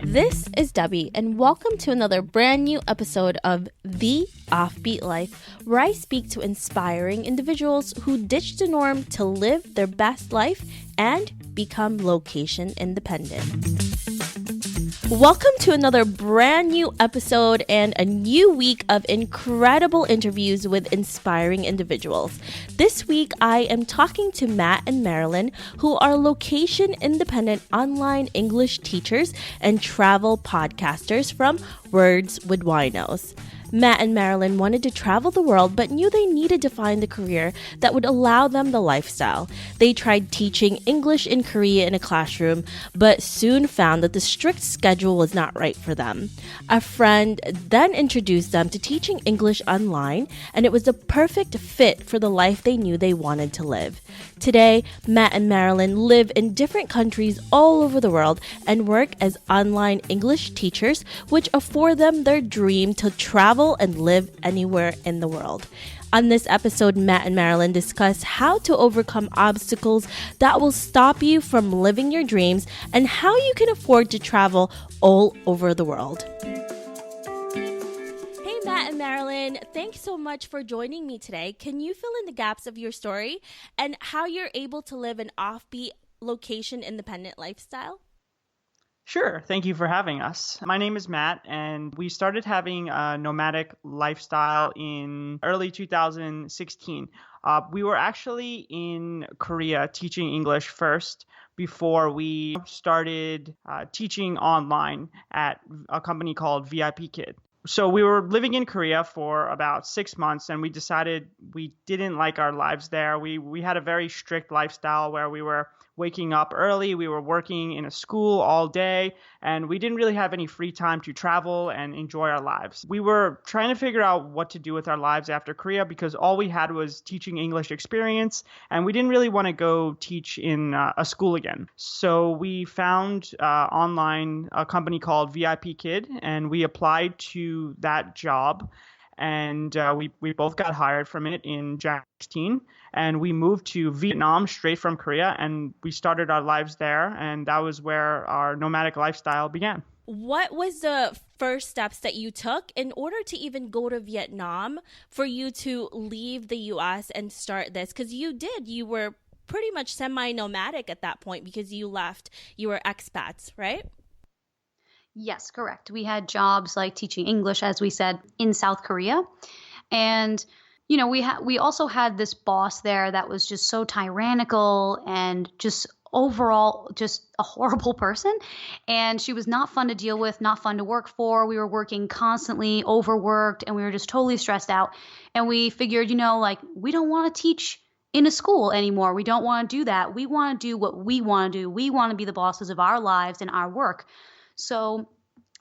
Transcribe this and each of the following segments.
This is Debbie, and welcome to another brand new episode of The Offbeat Life, where I speak to inspiring individuals who ditch the norm to live their best life and become location independent. Welcome to another brand new episode and a new week of incredible interviews with inspiring individuals. This week, I am talking to Matt and Marilyn, who are location-independent online English teachers and travel podcasters from Words with Winos. Matt and Marilyn wanted to travel the world but knew they needed to find a career that would allow them the lifestyle. They tried teaching English in Korea in a classroom, but soon found that the strict schedule was not right for them. A friend then introduced them to teaching English online, and it was the perfect fit for the life they knew they wanted to live. Today, Matt and Marilyn live in different countries all over the world and work as online English teachers, which afford them their dream to travel and live anywhere in the world. On this episode, Matt and Marilyn discuss how to overcome obstacles that will stop you from living your dreams and how you can afford to travel all over the world. Hey, Matt and Marilyn, thanks so much for joining me today. Can you fill in the gaps of your story and how you're able to live an offbeat, location-independent lifestyle? Sure. Thank you for having us. My name is Matt, and we started having a nomadic lifestyle in early 2016. We were actually in Korea teaching English first before we started teaching online at a company called VIP Kid. So we were living in Korea for about 6 months, and we decided we didn't like our lives there. We had a very strict lifestyle where we were waking up early, we were working in a school all day, and we didn't really have any free time to travel and enjoy our lives. We were trying to figure out what to do with our lives after Korea because all we had was teaching English experience, and we didn't really want to go teach in a school again. So we found online a company called VIP Kid, and we applied to that job. And we both got hired from it in January 2016, and we moved to Vietnam straight from Korea, and we started our lives there, and that was where our nomadic lifestyle began. What was the first steps that you took in order to even go to Vietnam for you to leave the U.S. and start this? Because you were pretty much semi-nomadic at that point because you left, you were expats, right? Yes, correct. We had jobs like teaching English, as we said, in South Korea. And, you know, we also had this boss there that was just so tyrannical and just overall just a horrible person. And she was not fun to deal with, not fun to work for. We were working constantly, overworked, and we were just totally stressed out. And we figured, we don't want to teach in a school anymore. We don't want to do that. We want to do what we want to do. We want to be the bosses of our lives and our work. So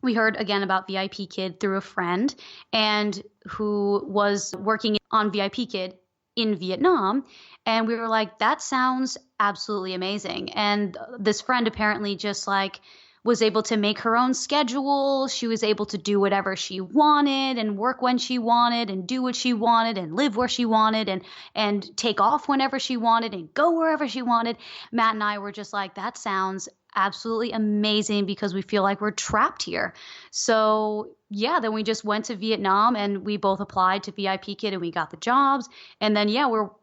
we heard again about VIP Kid through a friend and who was working on VIP Kid in Vietnam. And we were like, that sounds absolutely amazing. And this friend apparently just was able to make her own schedule. She was able to do whatever she wanted and work when she wanted and do what she wanted and live where she wanted and take off whenever she wanted and go wherever she wanted. Matt and I were just like, that sounds absolutely amazing because we feel like we're trapped here. So yeah, then we just went to Vietnam and we both applied to VIP Kid and we got the jobs. And then,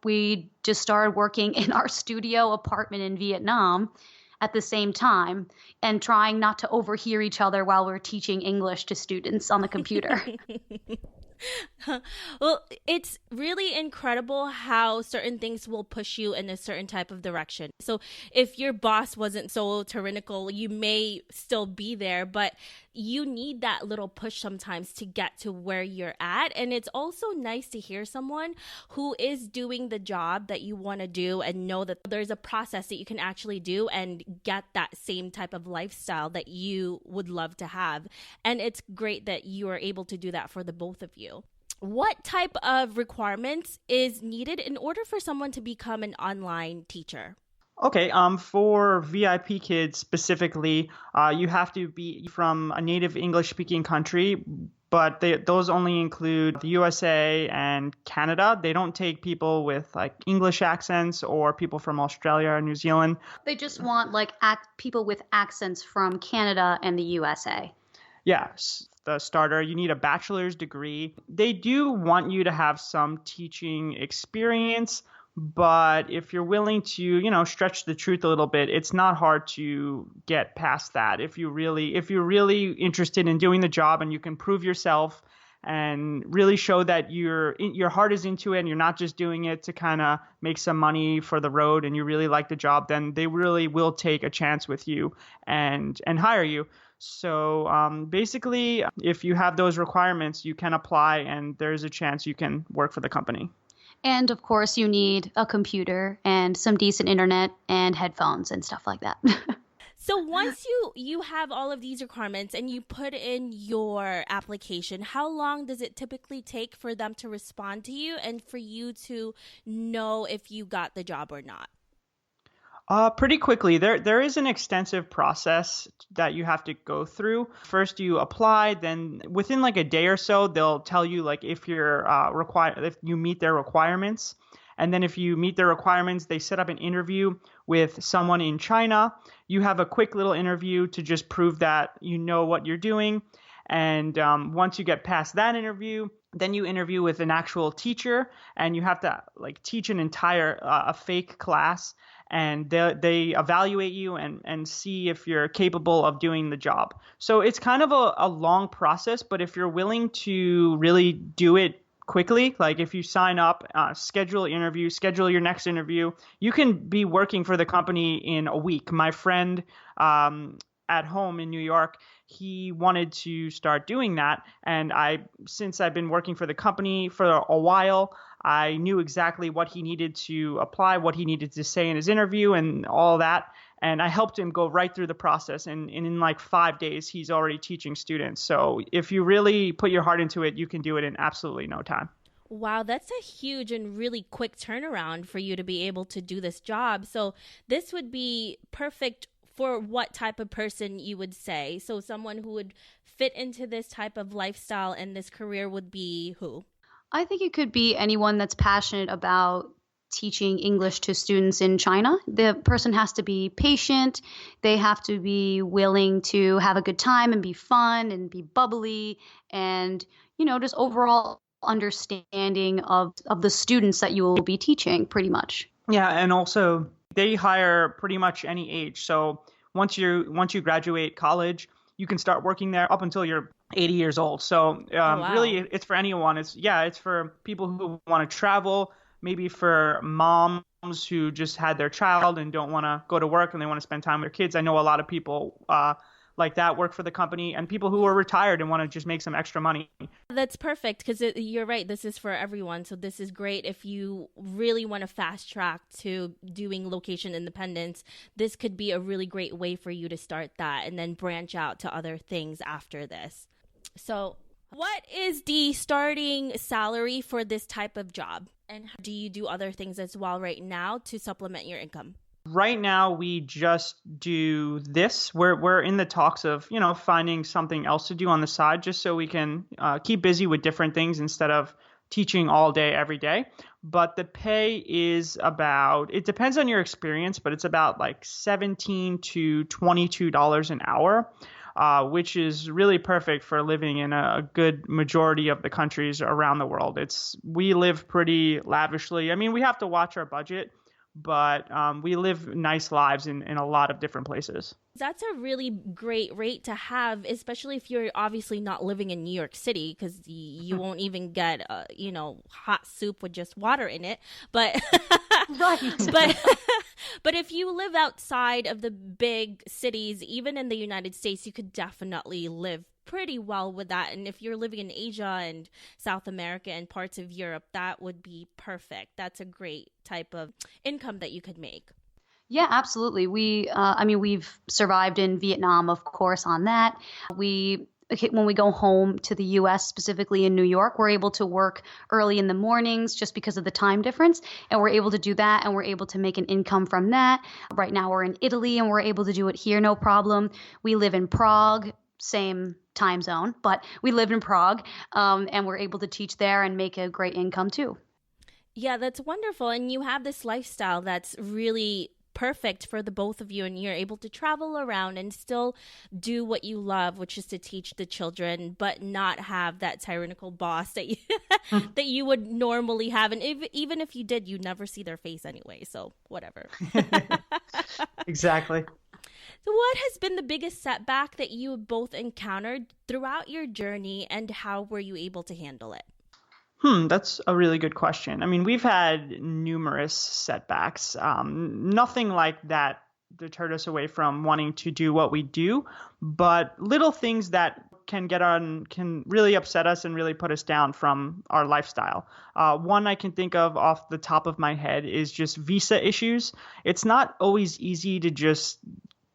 we just started working in our studio apartment in Vietnam at the same time and trying not to overhear each other while we're teaching English to students on the computer. Well, it's really incredible how certain things will push you in a certain type of direction. So if your boss wasn't so tyrannical, you may still be there, but you need that little push sometimes to get to where you're at. And it's also nice to hear someone who is doing the job that you want to do and know that there's a process that you can actually do and get that same type of lifestyle that you would love to have. And it's great that you are able to do that for the both of you. What type of requirements is needed in order for someone to become an online teacher? Okay, for VIP kids specifically, you have to be from a native English-speaking country but those only include the USA and Canada. They don't take people with like English accents or people from Australia or New Zealand. They just want like people with accents from Canada and the USA. Yeah, the starter, you need a bachelor's degree. They do want you to have some teaching experience, but if you're willing to, stretch the truth a little bit, it's not hard to get past that. If you're really interested in doing the job and you can prove yourself and really show that your heart is into it and you're not just doing it to kind of make some money for the road and you really like the job, then they really will take a chance with you and hire you. So basically, if you have those requirements, you can apply and there's a chance you can work for the company. And of course, you need a computer and some decent internet and headphones and stuff like that. So once you have all of these requirements and you put in your application, how long does it typically take for them to respond to you and for you to know if you got the job or not? Pretty quickly. There is an extensive process that you have to go through. First, you apply, then within like a day or so, they'll tell you like if you're if you meet their requirements. And then if you meet their requirements, they set up an interview with someone in China. You have a quick little interview to just prove that you know what you're doing. And once you get past that interview, then you interview with an actual teacher, and you have to like teach an entire a fake class. And they evaluate you and see if you're capable of doing the job. So it's kind of a long process, but if you're willing to really do it quickly, like if you sign up, schedule an interview, schedule your next interview, you can be working for the company in a week. My friend at home in New York, he wanted to start doing that. And since I've been working for the company for a while, I knew exactly what he needed to apply, what he needed to say in his interview and all that. And I helped him go right through the process. And in like 5 days, he's already teaching students. So if you really put your heart into it, you can do it in absolutely no time. Wow, that's a huge and really quick turnaround for you to be able to do this job. So this would be perfect for what type of person you would say? So someone who would fit into this type of lifestyle and this career would be who? I think it could be anyone that's passionate about teaching English to students in China. The person has to be patient. They have to be willing to have a good time and be fun and be bubbly and, just overall understanding of the students that you will be teaching pretty much. Yeah, and also they hire pretty much any age. So once you graduate college, you can start working there up until you're 80 years old. So wow. Really, it's for anyone. It's for people who want to travel, maybe for moms who just had their child and don't want to go to work and they want to spend time with their kids. I know a lot of people like that work for the company, and people who are retired and want to just make some extra money. That's perfect because you're right. This is for everyone. So this is great if you really want to fast track to doing location independence. This could be a really great way for you to start that and then branch out to other things after this. So what is the starting salary for this type of job? And do you do other things as well right now to supplement your income? Right now, we just do this. We're in the talks of, finding something else to do on the side just so we can keep busy with different things instead of teaching all day, every day. But the pay is it depends on your experience, but it's about like $17 to $22 an hour, which is really perfect for living in a good majority of the countries around the world. We live pretty lavishly. I mean, we have to watch our budget, but we live nice lives in a lot of different places. That's a really great rate to have, especially if you're obviously not living in New York City, because you won't even get, hot soup with just water in it. But Right. But if you live outside of the big cities, even in the United States, you could definitely live pretty well with that. And if you're living in Asia and South America and parts of Europe, that would be perfect. That's a great type of income that you could make. Yeah, absolutely. We've survived in Vietnam, of course, on that. When we go home to the U.S., specifically in New York, we're able to work early in the mornings just because of the time difference. And we're able to do that, and we're able to make an income from that. Right now we're in Italy, and we're able to do it here, no problem. We live in Prague, same time zone, but we live in Prague, and we're able to teach there and make a great income too. Yeah, that's wonderful. And you have this lifestyle that's really perfect for the both of you, and you're able to travel around and still do what you love, which is to teach the children, but not have that tyrannical boss that you that you would normally have. And even if you did, you'd never see their face anyway, so whatever. Exactly. So what has been the biggest setback that you have both encountered throughout your journey, and how were you able to handle it? That's a really good question. I mean, we've had numerous setbacks. Nothing like that deterred us away from wanting to do what we do, but little things that can really upset us and really put us down from our lifestyle. One I can think of off the top of my head is just visa issues. It's not always easy to just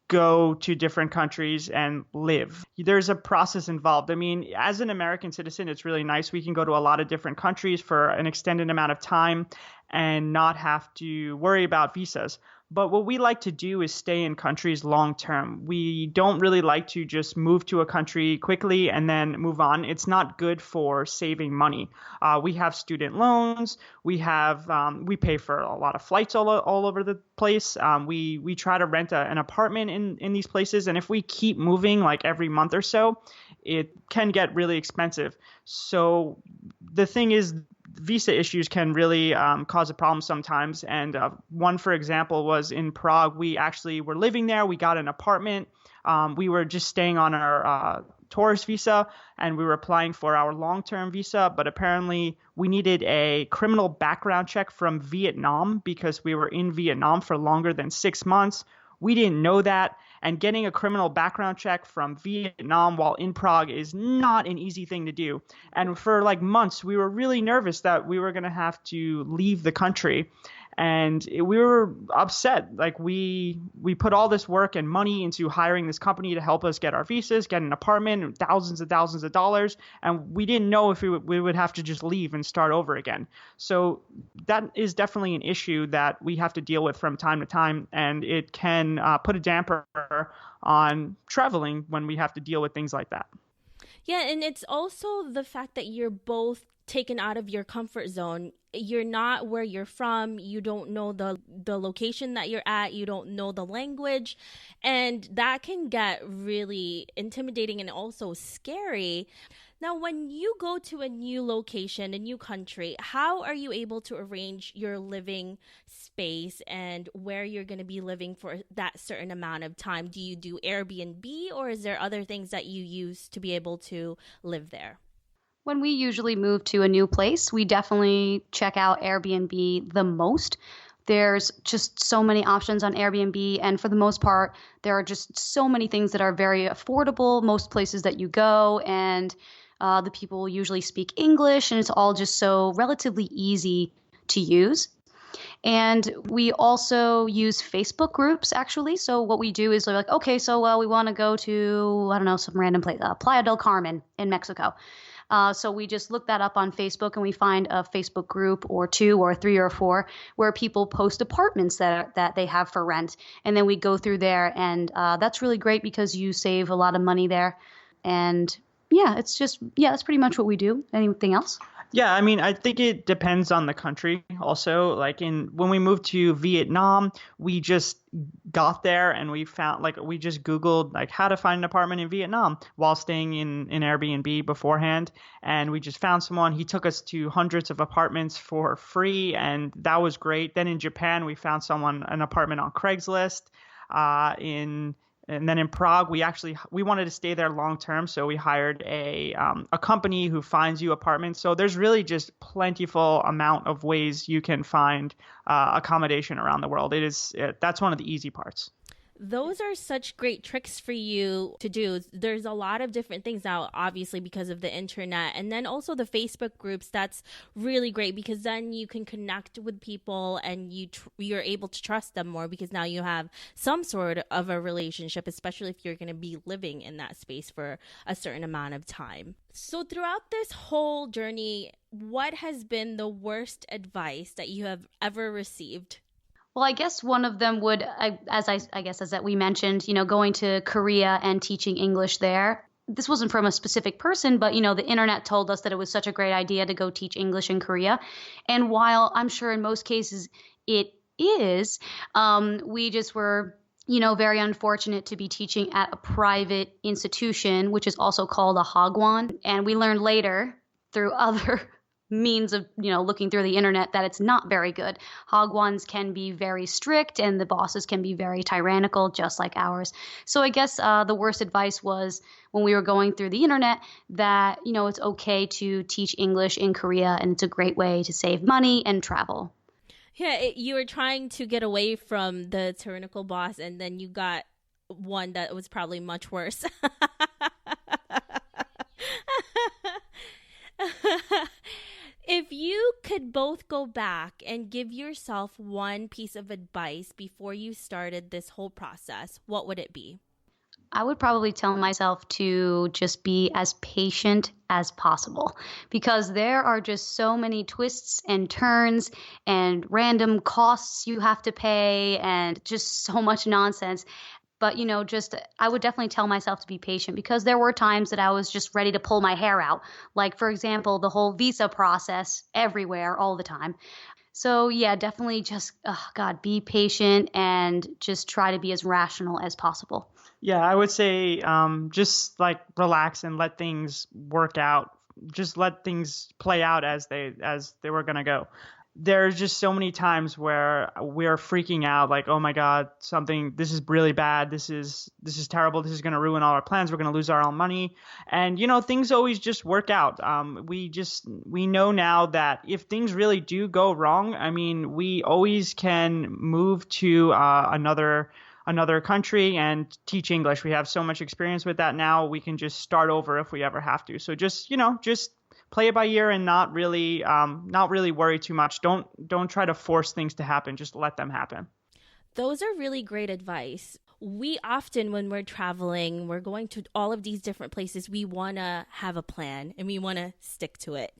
go to different countries and live. There's a process involved. I mean, as an American citizen, it's really nice. We can go to a lot of different countries for an extended amount of time and not have to worry about visas. But what we like to do is stay in countries long term. We don't really like to just move to a country quickly and then move on. It's not good for saving money. We have student loans. We pay for a lot of flights all over the place. We try to rent an apartment in these places. And if we keep moving like every month or so, it can get really expensive. So the thing is, visa issues can really cause a problem sometimes. And one, for example, was in Prague. We actually were living there. We got an apartment. We were just staying on our tourist visa, and we were applying for our long-term visa. But apparently we needed a criminal background check from Vietnam because we were in Vietnam for longer than 6 months. We didn't know that. And getting a criminal background check from Vietnam while in Prague is not an easy thing to do. And for like months, we were really nervous that we were going to have to leave the country. And we were upset. Like we put all this work and money into hiring this company to help us get our visas, get an apartment, thousands of dollars. And we didn't know if we would have to just leave and start over again. So that is definitely an issue that we have to deal with from time to time. And it can put a damper on traveling when we have to deal with things like that. Yeah, and it's also the fact that you're both taken out of your comfort zone. You're not where you're from. You don't know the location that you're at. You don't know the language. And that can get really intimidating and also scary. Now, when you go to a new location, a new country, how are you able to arrange your living space and where you're going to be living for that certain amount of time? Do you do Airbnb, or is there other things that you use to be able to live there? When we usually move to a new place, we definitely check out Airbnb the most. There's just so many options on Airbnb, and for the most part, there are just so many things that are very affordable, most places that you go, and the people usually speak English, and it's all just so relatively easy to use. And we also use Facebook groups, actually. So what we do is we're like, okay, so we want to go to, I don't know, some random place, Playa del Carmen in Mexico. So we just look that up on Facebook, and we find a Facebook group or 2 or 3 or 4 where people post apartments that they have for rent. And then we go through there, and that's really great because you save a lot of money there. And that's pretty much what we do. Anything else? Yeah, I mean, I think it depends on the country also. Like when we moved to Vietnam, we just got there and we just Googled like how to find an apartment in Vietnam while staying in Airbnb beforehand. And we just found someone. He took us to hundreds of apartments for free, and that was great. Then in Japan, we found an apartment on Craigslist. And then in Prague, we wanted to stay there long term, so we hired a company who finds you apartments. So there's really just plentiful amount of ways you can find accommodation around the world. That's one of the easy parts. Those are such great tricks for you to do. There's a lot of different things now, obviously, because of the internet. And then also the Facebook groups, that's really great because then you can connect with people and you're able to trust them more because now you have some sort of a relationship, especially if you're going to be living in that space for a certain amount of time. So throughout this whole journey, what has been the worst advice that you have ever received? Well, I guess one of them would, as we mentioned, going to Korea and teaching English there. this wasn't from a specific person, but, the internet told us that it was such a great idea to go teach English in Korea. And while I'm sure in most cases it is, we just were, very unfortunate to be teaching at a private institution, which is also called a hagwon. And we learned later through other means of, looking through the internet that it's not very good. Hagwons can be very strict and the bosses can be very tyrannical, just like ours. So I guess the worst advice was when we were going through the internet that, it's okay to teach English in Korea and it's a great way to save money and travel. Yeah, you were trying to get away from the tyrannical boss, and then you got one that was probably much worse. If you could both go back and give yourself one piece of advice before you started this whole process, what would it be? I would probably tell myself to just be as patient as possible because there are just so many twists and turns and random costs you have to pay and just so much nonsense. But, I would definitely tell myself to be patient because there were times that I was just ready to pull my hair out. Like, for example, the whole visa process everywhere all the time. So, yeah, definitely just, be patient and just try to be as rational as possible. Yeah, I would say just like relax and let things work out. Just let things play out as they were going to go. There's just so many times where we're freaking out like, oh my God, this is really bad. This is terrible. This is going to ruin all our plans. We're going to lose our own money. And, things always just work out. We know now that if things really do go wrong, I mean, we always can move to another country and teach English. We have so much experience with that now. We can just start over if we ever have to. So just play it by ear and not really worry too much. Don't try to force things to happen. Just let them happen. Those are really great advice. We often, when we're traveling, we're going to all of these different places, we want to have a plan and we want to stick to it.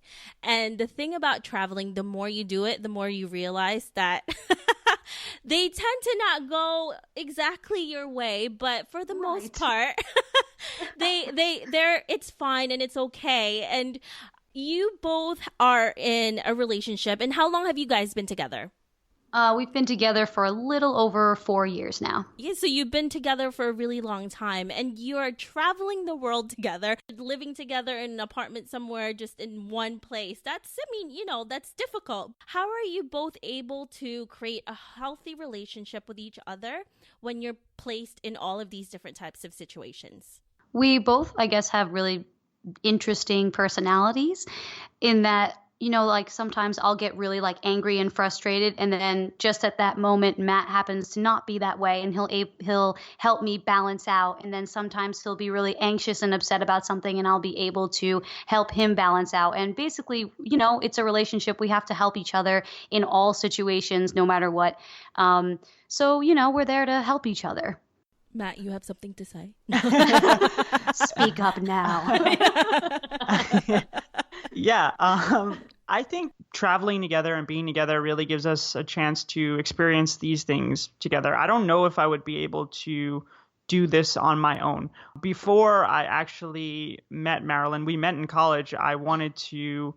And the thing about traveling, the more you do it, the more you realize that they tend to not go exactly your way, but for the most part, it's fine and it's okay. And you both are in a relationship. And how long have you guys been together? We've been together for a little over 4 years now. Yeah, so you've been together for a really long time and you are traveling the world together, living together in an apartment somewhere just in one place. That's difficult. How are you both able to create a healthy relationship with each other when you're placed in all of these different types of situations? We both, I guess, have really interesting personalities in that, like sometimes I'll get really like angry and frustrated. And then just at that moment, Matt happens to not be that way and he'll help me balance out. And then sometimes he'll be really anxious and upset about something and I'll be able to help him balance out. And basically, it's a relationship. We have to help each other in all situations, no matter what. So, we're there to help each other. Matt, you have something to say? Speak up now. Yeah. I think traveling together and being together really gives us a chance to experience these things together. I don't know if I would be able to do this on my own. Before I actually met Marilyn, we met in college, I wanted to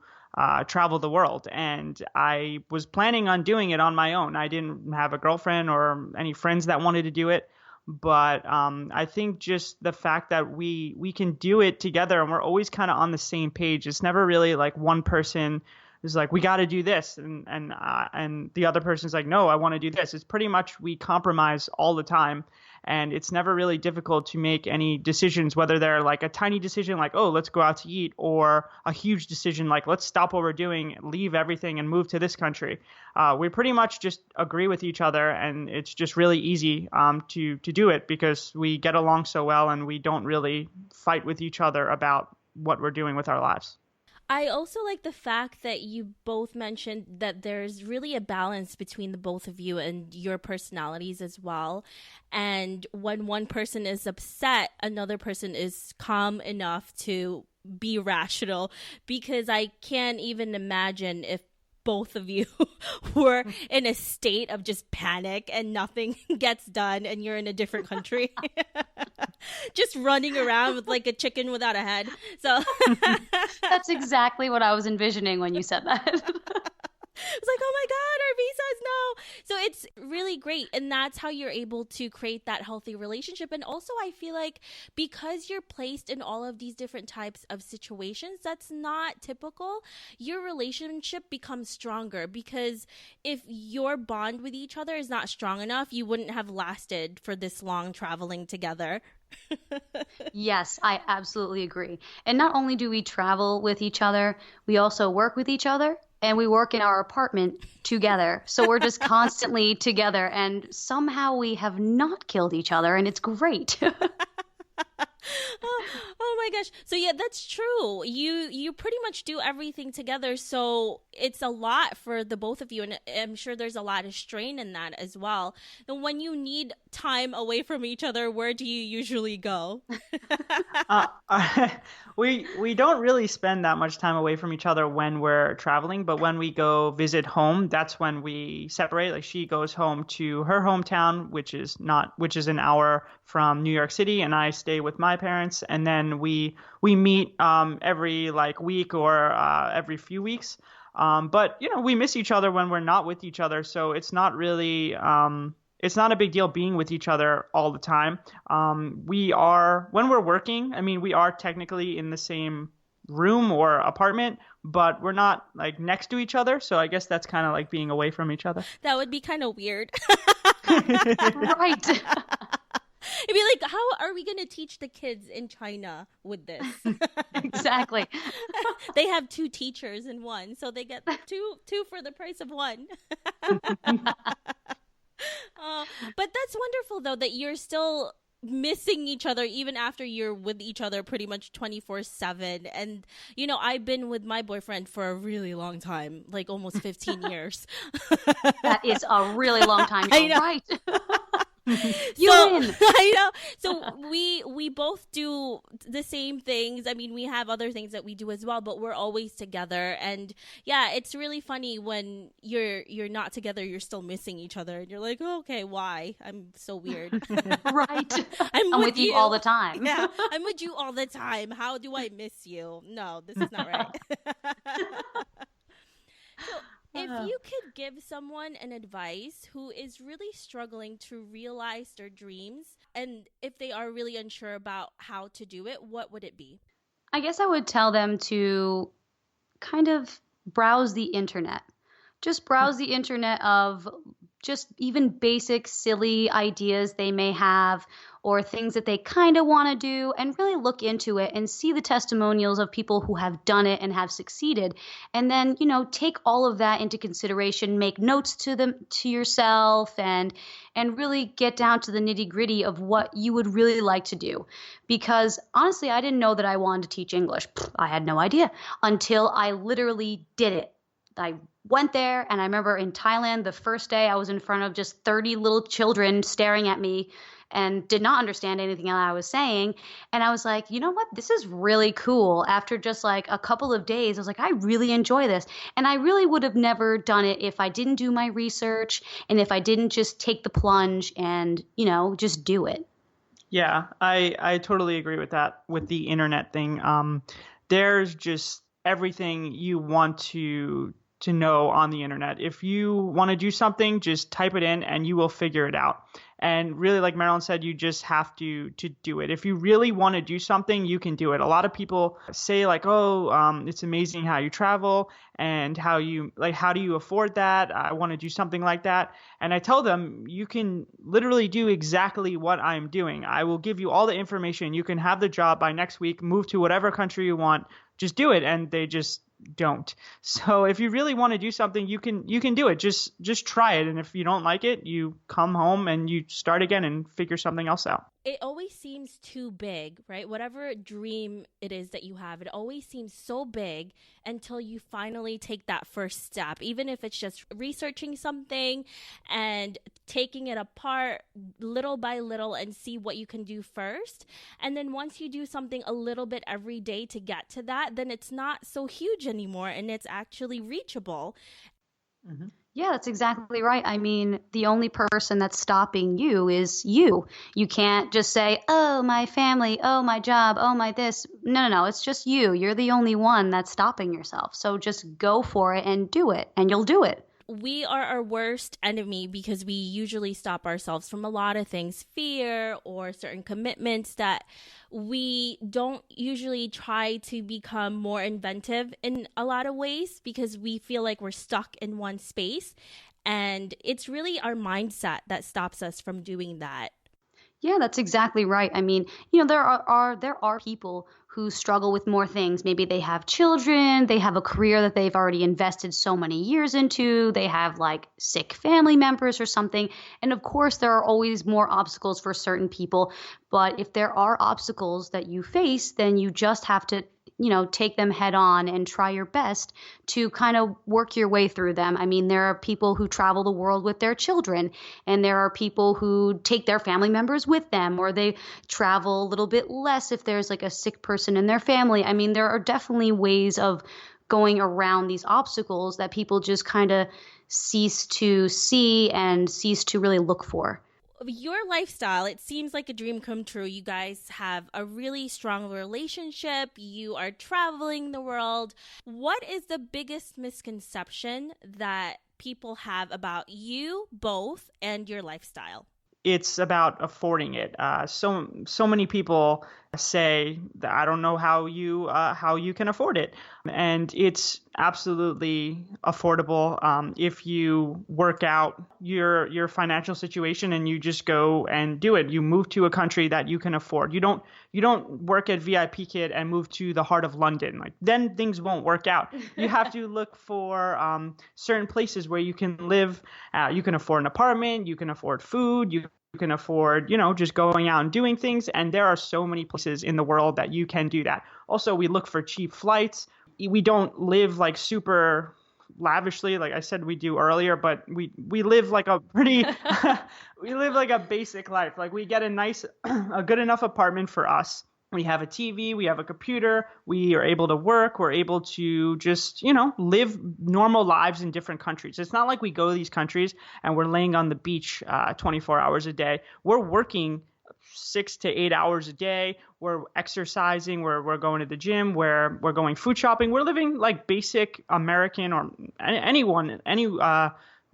travel the world. And I was planning on doing it on my own. I didn't have a girlfriend or any friends that wanted to do it. But I think just the fact that we can do it together and we're always kind of on the same page. It's never really like one person is like, we got to do this. And the other person's like, no, I want to do this. It's pretty much we compromise all the time. And it's never really difficult to make any decisions, whether they're like a tiny decision like, oh, let's go out to eat, or a huge decision like, let's stop what we're doing, leave everything and move to this country. We pretty much just agree with each other, and it's just really easy to do it because we get along so well and we don't really fight with each other about what we're doing with our lives. I also like the fact that you both mentioned that there's really a balance between the both of you and your personalities as well. And when one person is upset, another person is calm enough to be rational, because I can't even imagine if both of you were in a state of just panic and nothing gets done and you're in a different country. Just running around with like a chicken without a head. So That's exactly what I was envisioning when you said that. it's like, oh my God, our visas, no. So it's really great. And that's how you're able to create that healthy relationship. And also, I feel like because you're placed in all of these different types of situations, that's not typical. Your relationship becomes stronger because if your bond with each other is not strong enough, you wouldn't have lasted for this long traveling together. Yes, I absolutely agree. And not only do we travel with each other, we also work with each other and we work in our apartment together. So we're just constantly together and somehow we have not killed each other and it's great. Oh my gosh. So yeah, that's true. You pretty much do everything together. So it's a lot for the both of you. And I'm sure there's a lot of strain in that as well. And when you need time away from each other, where do you usually go? uh, we don't really spend that much time away from each other when we're traveling, but when we go visit home, that's when we separate. Like she goes home to her hometown, which is an hour from New York City, and I stay with my parents, and then we meet every like week or every few weeks. But we miss each other when we're not with each other, so it's not really it's not a big deal being with each other all the time. When we're working, I mean, we are technically in the same room or apartment, but we're not like next to each other. So I guess that's kind of like being away from each other. That would be kind of weird. Right. It'd be like, how are we going to teach the kids in China with this? Exactly. They have 2 teachers in one, so they get two for the price of one. But that's wonderful, though, that you're still missing each other even after you're with each other pretty much 24/7. And I've been with my boyfriend for a really long time, like almost 15 years. That is a really long time. I know. Right. You win. I know. So we both do the same things. I mean, we have other things that we do as well, but we're always together. And yeah, it's really funny when you're not together, you're still missing each other, and you're like, oh, okay, why? I'm so weird. Right. I'm with you all the time. Yeah, I'm with you all the time. How do I miss you? No, this is not right. So, if you could give someone an advice who is really struggling to realize their dreams, and if they are really unsure about how to do it, what would it be? I guess I would tell them to kind of browse the internet. Just browse the internet of just even basic silly ideas they may have or things that they kind of want to do, and really look into it and see the testimonials of people who have done it and have succeeded. And then, take all of that into consideration, make notes to yourself, and really get down to the nitty-gritty of what you would really like to do. Because honestly, I didn't know that I wanted to teach English. I had no idea until I literally did it. I went there, and I remember in Thailand, the first day I was in front of just 30 little children staring at me and did not understand anything that I was saying. And I was like, you know what? This is really cool. After just like a couple of days, I was like, I really enjoy this. And I really would have never done it if I didn't do my research and if I didn't just take the plunge and, just do it. Yeah, I totally agree with that, with the internet thing. There's just everything you want to know on the internet. If you want to do something, just type it in and you will figure it out. And really, like Marilyn said, you just have to do it. If you really want to do something, you can do it. A lot of people say like, oh, it's amazing how you travel and how do you afford that? I want to do something like that. And I tell them, you can literally do exactly what I'm doing. I will give you all the information. You can have the job by next week, move to whatever country you want, just do it. And they just don't. So if you really want to do something, you can do it. Just try it. And if you don't like it, you come home and you start again and figure something else out. It always seems too big, right? Whatever dream it is that you have, it always seems so big until you finally take that first step, even if it's just researching something and taking it apart little by little and see what you can do first. And then once you do something a little bit every day to get to that, then it's not so huge anymore and it's actually reachable. Mhm. Yeah, that's exactly right. I mean, the only person that's stopping you is you. You can't just say, oh, my family, oh, my job, oh, my this. No, no, no. It's just you. You're the only one that's stopping yourself. So just go for it and do it, and you'll do it. We are our worst enemy because we usually stop ourselves from a lot of things, fear or certain commitments that we don't usually try to become more inventive in a lot of ways because we feel like we're stuck in one space. And it's really our mindset that stops us from doing that. Yeah, that's exactly right. I mean, there are people who struggle with more things. Maybe they have children, they have a career that they've already invested so many years into, they have like sick family members or something. And of course, there are always more obstacles for certain people. But if there are obstacles that you face, then you just have to take them head on and try your best to kind of work your way through them. I mean, there are people who travel the world with their children, and there are people who take their family members with them, or they travel a little bit less if there's like a sick person in their family. I mean, there are definitely ways of going around these obstacles that people just kind of cease to see and cease to really look for. Your lifestyle, it seems like a dream come true. You guys have a really strong relationship. You are traveling the world. What is the biggest misconception that people have about you both and your lifestyle? It's about affording it. So many people say that I don't know how you can afford it, and it's absolutely affordable if you work out your financial situation and you just go and do it. You move to a country that you can afford. You don't work at VIP Kid and move to the heart of London. Like then things won't work out. You have to look for certain places where you can live. You can afford an apartment. You can afford food. You can afford, just going out and doing things. And there are so many places in the world that you can do that. Also, we look for cheap flights. We don't live like super lavishly, like I said we do earlier, but we live like a pretty we live like a basic life. Like we get a good enough apartment for us. We have a TV, we have a computer, we are able to work, we're able to just, live normal lives in different countries. It's not like we go to these countries and we're laying on the beach 24 hours a day. We're working 6 to 8 hours a day. We're exercising, we're going to the gym, we're going food shopping. We're living like basic American or any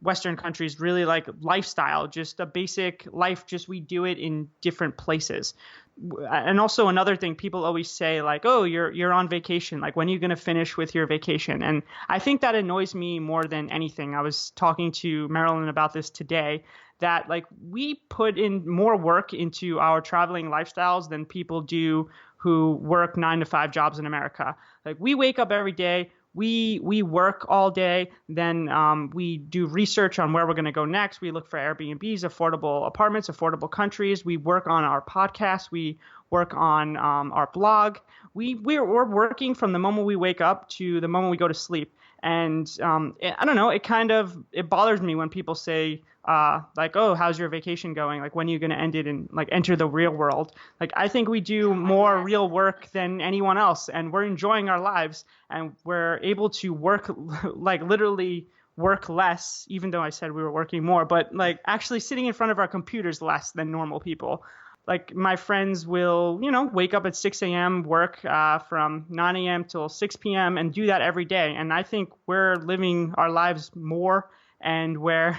Western countries really like lifestyle, just a basic life, just we do it in different places. And also another thing, people always say like, oh, you're on vacation. Like, when are you going to finish with your vacation? And I think that annoys me more than anything. I was talking to Marilyn about this today, that like we put in more work into our traveling lifestyles than people do who work 9 to 5 jobs in America. Like we wake up every day. We work all day, then we do research on where we're going to go next. We look for Airbnbs, affordable apartments, affordable countries. We work on our podcast. We work on our blog. We're working from the moment we wake up to the moment we go to sleep. And I don't know, it bothers me when people say like, oh, how's your vacation going? Like, when are you going to end it and like enter the real world? Like, I think we do more real work than anyone else, and we're enjoying our lives, and we're able to work like literally work less, even though I said we were working more, but like actually sitting in front of our computers less than normal people. Like my friends will, wake up at 6 a.m., work from 9 a.m. till 6 p.m. and do that every day. And I think we're living our lives more, and we're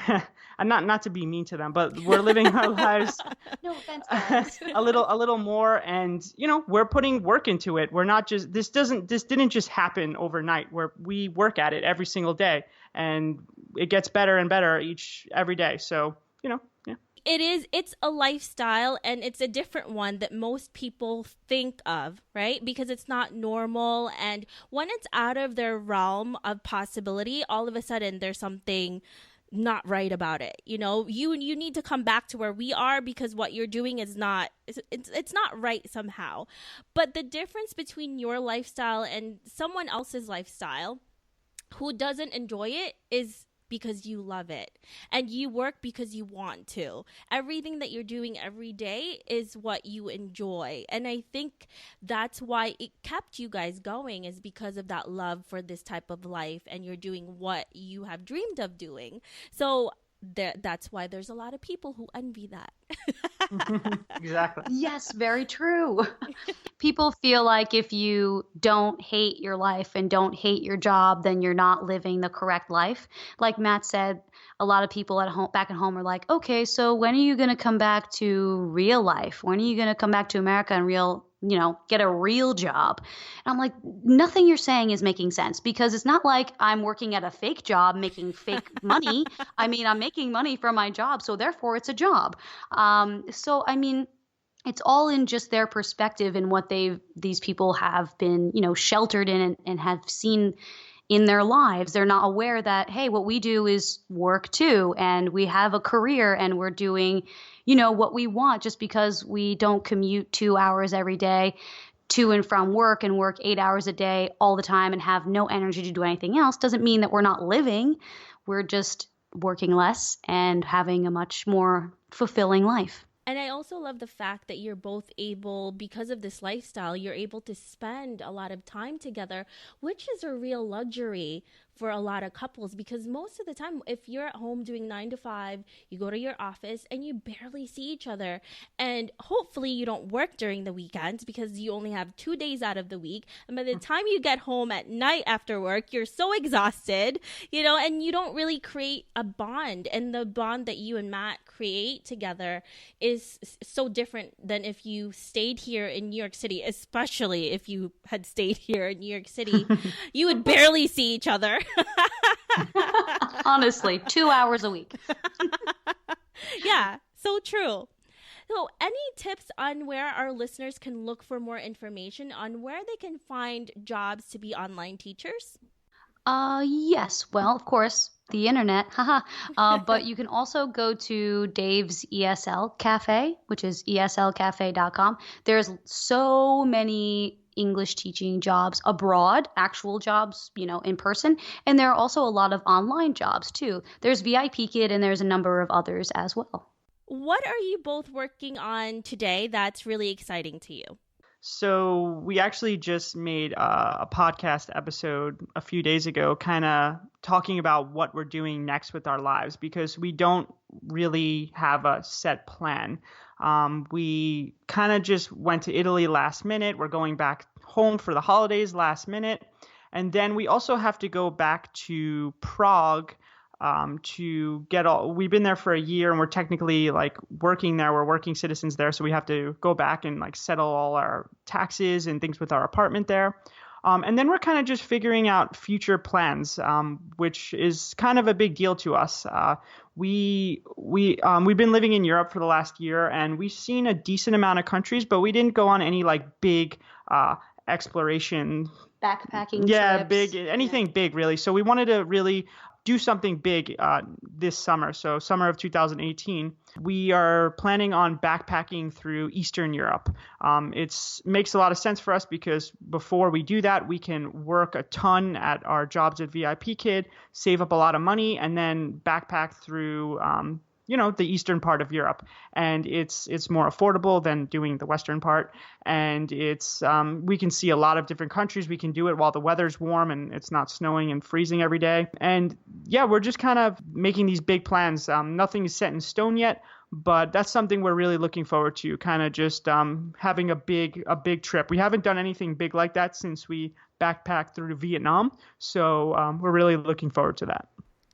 and not to be mean to them, but we're living our lives No offense, guys. a little more, and we're putting work into it. We're not just this didn't just happen overnight. We work at it every single day, and it gets better and better every day. So, yeah. It's a lifestyle, and it's a different one that most people think of, right? Because it's not normal, and when it's out of their realm of possibility, all of a sudden there's something not right about it. You need to come back to where we are, because what you're doing is not it's not right somehow. But the difference between your lifestyle and someone else's lifestyle who doesn't enjoy it is because you love it, and you work because you want to. Everything that you're doing every day is what you enjoy. And I think that's why it kept you guys going, is because of that love for this type of life, and you're doing what you have dreamed of doing. So that's why there's a lot of people who envy that. Exactly. Yes, very true. People feel like if you don't hate your life and don't hate your job, then you're not living the correct life. Like Matt said, a lot of people at home, back at home, are like, okay, so when are you going to come back to real life? When are you going to come back to America and get a real job? And I'm like, nothing you're saying is making sense, because it's not like I'm working at a fake job making fake money. I mean, I'm making money from my job, so therefore it's a job. So, I mean, it's all in just their perspective and what these people have been, sheltered in and have seen in their lives. They're not aware that, hey, what we do is work too, and we have a career, and we're doing, what we want. Just because we don't commute 2 hours every day to and from work and work 8 hours a day all the time and have no energy to do anything else doesn't mean that we're not living. We're just working less and having a much more fulfilling life. And I also love the fact that you're both able, because of this lifestyle, you're able to spend a lot of time together, which is a real luxury for a lot of couples, because most of the time, if you're at home doing 9 to 5, you go to your office and you barely see each other. And hopefully you don't work during the weekends, because you only have 2 days out of the week. And by the time you get home at night after work, you're so exhausted, and you don't really create a bond. And the bond that you and Matt create together is so different than if you stayed here in New York City, especially if you had stayed here in New York City. You would barely see each other. Honestly, 2 hours a week. Yeah, so true. So any tips on where our listeners can look for more information on where they can find jobs to be online teachers? Yes. Well, of course, the internet. Haha. But you can also go to Dave's ESL Cafe, which is eslcafe.com. There's so many English teaching jobs abroad, actual jobs, in person. And there are also a lot of online jobs too. There's VIP Kid, and there's a number of others as well. What are you both working on today that's really exciting to you? So we actually just made a podcast episode a few days ago, kind of talking about what we're doing next with our lives, because we don't really have a set plan. We kind of just went to Italy last minute. We're going back home for the holidays last minute. And then we also have to go back to Prague to get we've been there for a year, and we're technically working there. We're working citizens there. So we have to go back and settle all our taxes and things with our apartment there. And then we're kind of just figuring out future plans, which is kind of a big deal to us. We've been living in Europe for the last year, and we've seen a decent amount of countries, but we didn't go on any big exploration. Backpacking Yeah, trips. anything big, really. So we wanted to really do something big this summer. So summer of 2018, we are planning on backpacking through Eastern Europe. It makes a lot of sense for us, because before we do that, we can work a ton at our jobs at VIP Kid, save up a lot of money, and then backpack through the eastern part of Europe. And it's more affordable than doing the western part. And it's we can see a lot of different countries. We can do it while the weather's warm and it's not snowing and freezing every day. And yeah, we're just kind of making these big plans. Nothing is set in stone yet, but that's something we're really looking forward to, kind of just having a big trip. We haven't done anything big like that since we backpacked through Vietnam. So we're really looking forward to that.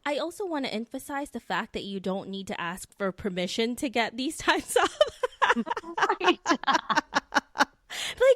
I also want to emphasize the fact that you don't need to ask for permission to get these types of Right.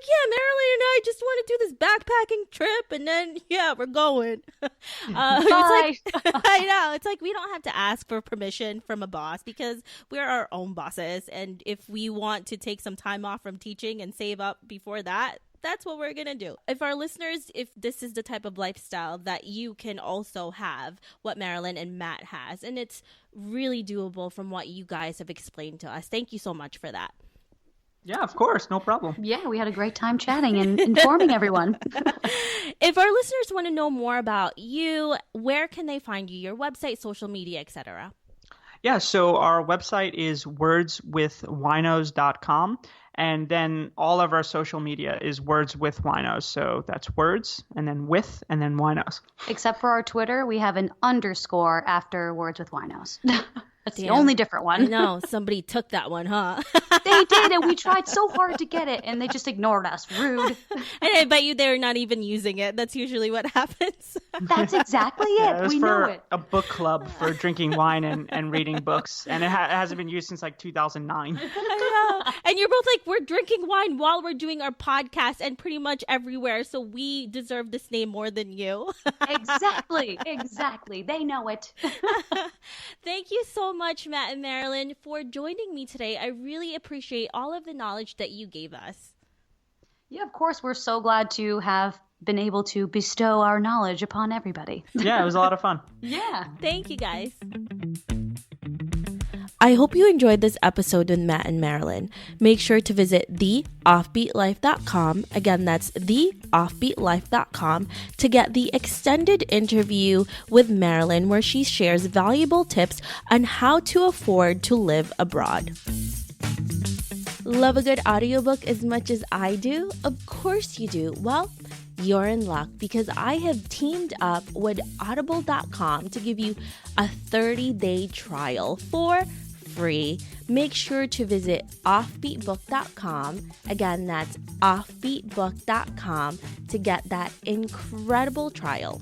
yeah, Marilyn and I just want to do this backpacking trip, and then we're going. Bye. I know, it's we don't have to ask for permission from a boss, because we're our own bosses, and if we want to take some time off from teaching and save up before that, that's what we're going to do. If our listeners, if this is the type of lifestyle that you can also have, what Marilyn and Matt has, and it's really doable from what you guys have explained to us. Thank you so much for that. Yeah, of course. No problem. Yeah, we had a great time chatting and informing everyone. If our listeners want to know more about you, where can they find you? Your website, social media, etc. Yeah, so our website is wordswithwinos.com. And then all of our social media is Words with Winos. So that's words and then with and then Winos. Except for our Twitter, we have an underscore after Words with Winos. That's the Damn. only different one. No, somebody took that one, huh? They did, and we tried so hard to get it, and they just ignored us. Rude. And I bet you they're not even using it. That's usually what happens. That's exactly it. Yeah, it was we for know it. a book club for drinking wine and reading books. And it hasn't been used since like 2009. I know. And you're both like, we're drinking wine while we're doing our podcast and pretty much everywhere. So we deserve this name more than you. Exactly. They know it. Thank you so much, Matt and Marilyn, for joining me today. I really appreciate all of the knowledge that you gave us. Yeah, of course, we're so glad to have been able to bestow our knowledge upon everybody. Yeah, it was a lot of fun. Yeah. Thank you, guys. I hope you enjoyed this episode with Matt and Marilyn. Make sure to visit theoffbeatlife.com. Again, that's theoffbeatlife.com to get the extended interview with Marilyn, where she shares valuable tips on how to afford to live abroad. Love a good audiobook as much as I do? Of course you do. Well, you're in luck because I have teamed up with audible.com to give you a 30-day trial for free. Make sure to visit offbeatbook.com. Again, that's offbeatbook.com to get that incredible trial.